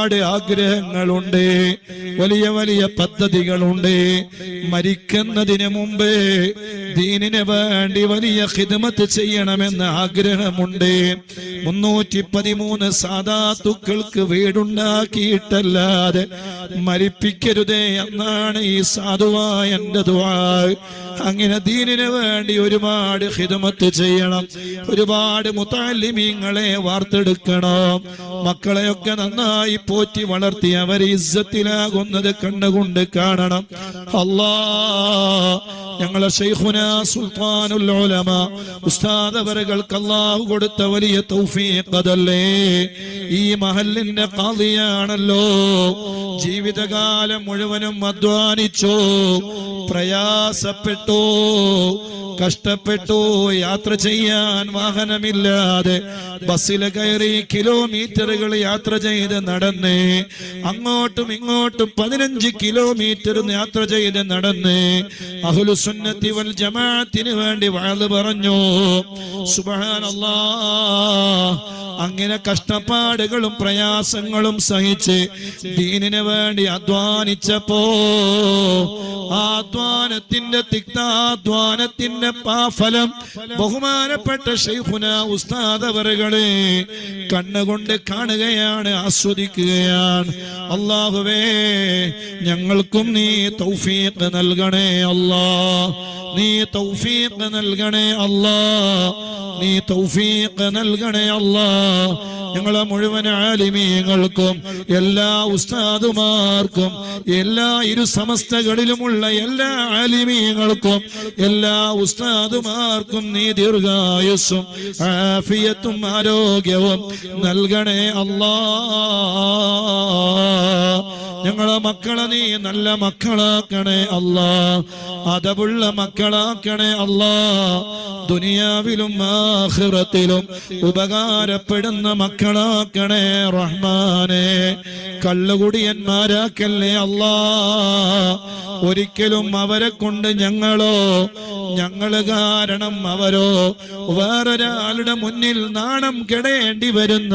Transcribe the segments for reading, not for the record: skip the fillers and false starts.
ഒരുപാട് ആഗ്രഹങ്ങളുണ്ട്, വലിയ വലിയ പദ്ധതികളുണ്ട്. മരിക്കുന്നതിന് മുമ്പ് ദീനിന് വേണ്ടി വലിയ ഖിദ്മത്ത് ചെയ്യണമെന്ന ആഗ്രഹമുണ്ട്. 313 സാദാത്തുക്കൾക്ക് വീടുണ്ടാക്കിയിട്ടല്ലാതെ മരിപ്പിക്കരുതേ എന്നാണ് ഈ സാധുവായ എന്റെ ദുആ. അങ്ങനെ ദീനിന് വേണ്ടി ഒരുപാട് ഖിദ്മത്ത് ചെയ്യണം, ഒരുപാട് മുതഅല്ലിമീങ്ങളെ വാർത്തെടുക്കണം. മക്കളെയൊക്കെ നന്നായി പോറ്റി വളർത്തി അവരെ ഇസ്സത്തിലാകുന്നത് കണ്ടുകൊണ്ട് കാണണം. അല്ലാഹ് ഞങ്ങളെ ശൈഖുനാ സുൽത്താനുൽ ഉലമ ഉസ്താദ് അവർക്ക് അല്ലാഹു കൊടുത്ത വലിയ തൗഫീഖ് അതല്ലേ. ഈ മഹല്ലിന്റെ ഖാദിയാണല്ലോ. ജീവിതകാലം മുഴുവനും അധ്വാനിച്ചു, പ്രയാസപ്പെട്ടു, കഷ്ടപ്പെട്ടു. യാത്ര ചെയ്യാൻ വാഹനമില്ലാതെ ബസ്സിൽ കയറി കിലോമീറ്ററുകൾ യാത്ര ചെയ്ത് നടന്ന്, അങ്ങോട്ടും ഇങ്ങോട്ടും 15 കിലോമീറ്റർ യാത്ര ചെയ്ത് നടന്ന് അഹ്ലുസുന്നത്തി വൽ ജമാഅത്തിന് വേണ്ടി വഅദ് പറഞ്ഞു. സുബ്ഹാനല്ലാഹ്. അങ്ങനെ കഷ്ടപ്പാടുകളും പ്രയാസങ്ങളും സഹിച്ച് ദീനിന് വേണ്ടി അധ്വാനിച്ചപ്പോ അധ്വാനത്തിന്റെ തിക്താധ്വാനത്തിന്റെ ഫലം ബഹുമാനപ്പെട്ട ശൈഖുനാ ഉസ്താദ് അവറുകളെ കണ്ണുകൊണ്ട് കാണുകയാണ്, ആസ്വദിക്കുകയാണ്. അല്ലാഹുവേ ഞങ്ങൾക്കും നീ തൗഫീഖ് നൽകണേ അല്ലാഹ്, നീ തൗഫീഖ് നൽകണേ അല്ലാഹ്, നീ തൗഫീഖ് നൽകണേ അല്ലാഹ്. ഞങ്ങളെ മുഴുവൻ ആലിമീങ്ങൾക്കും എല്ലാ ഉസ്താദുമാർക്കും എല്ലാ ഇരു സമസ്തകളിലുമുള്ള എല്ലാ ആലിമീങ്ങൾക്കും എല്ലാ ഉസ്താദുമാർക്കും നീ ദീർഘായുസ്സും ആഫിയത്തും ആരോഗ്യവും നൽകണേ അല്ലാഹ്. ഞങ്ങളെ മക്കളെ നീ നല്ല മക്കളാക്കണേ അല്ലാഹ്, അദബുള്ള മക്കളാക്കണേ അല്ലാഹ്. ദുനിയാവിലും ആഖിറത്തിലും ഉപകാരപ്പെടുന്ന മക്കളാക്കണേ റഹ്മാനേ. കള്ളുകുടിയന്മാരാക്കല്ലേ അല്ലാഹ്. ഒരിക്കലും അവരെ കൊണ്ട് ഞങ്ങള് കാരണം അവരോ വേറൊരാളുടെ മുന്നിൽ നാണം കെടേണ്ടി വരുന്ന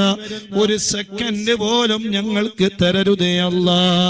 ഒരു സെക്കൻഡ് പോലും ഞങ്ങൾക്ക് തരരുതേ അല്ലാഹ്.